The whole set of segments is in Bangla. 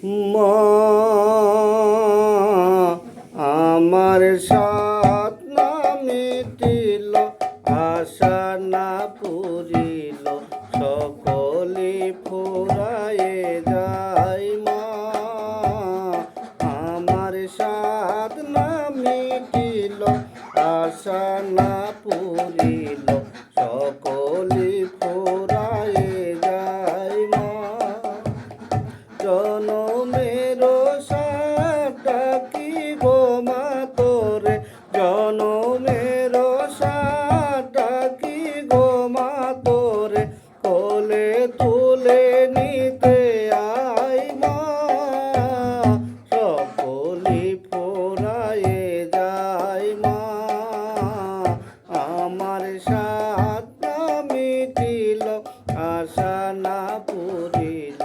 মা আমার সাত না মিটিল, আশা না পুরিল, সকলে ফুরায়ে যায়। মা আমার সাত না মিটিল, আশা না পুরিল, সকলে ফুরায়ে যায়। মা জনমের সাথটা কি গো মা তোরে, জনমের সাথটা কি গো মা তোরে, কোলে তুলে নিতে আই। মা সকলি ফুরায়ে যায়। মা আমার সাথটা মিটিল, আশা না পুরিল,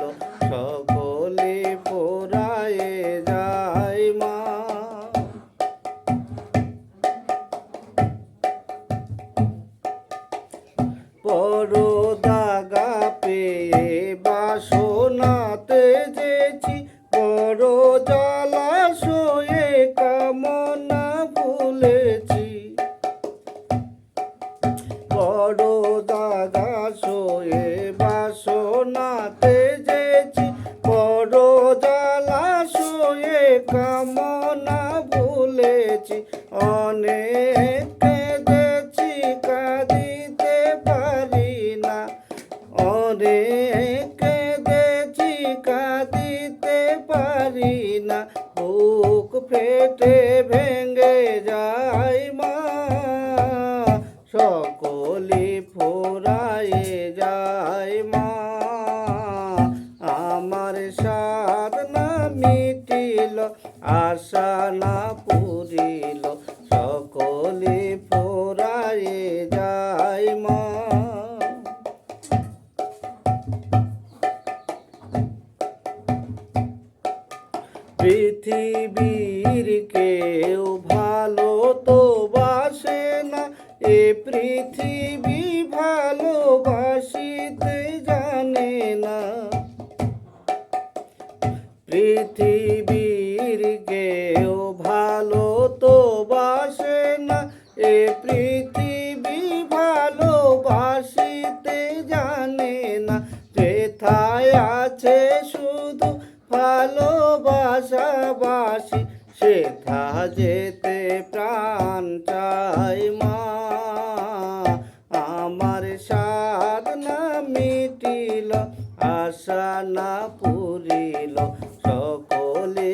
সকলে ফুরায়ে যায়। মা বড় দাগা পেয়ে বাসনাতে যেছি, বড় জলাশয়ে কামনা ভুলেছি। বড় দাগা শোয়ে বাসনাতে যেছি, বড় জলাশয়ে কামনা ভুলেছি। অনেক কেঁদেছি কাঁদিতে পারি না, অনেক কেঁদেছি কাঁদিতে পারি না, বুক ফেটে ভেঙে যায়। মা সকলে ফুরায়ে যায়। মা আমার সাধ না মিটিল, আশা না পুরিল, সকলে ফুরায়ে যায়। মা পৃথিবীর কেউ ভালো তো বাসে না, এ পৃথিবী ভালোবাসিতে জানে না। পৃথিবীর কেউ ভালো তো বাসে না, এ পৃথিবী ভালোবাসিতে জানে না। যেথায় আছে শুধু ভালোবাসাবাসি, সেথা যেতে প্রাণ চায়। মা আমার সাধ না মিটিল, আশা না পুরিল, সকলে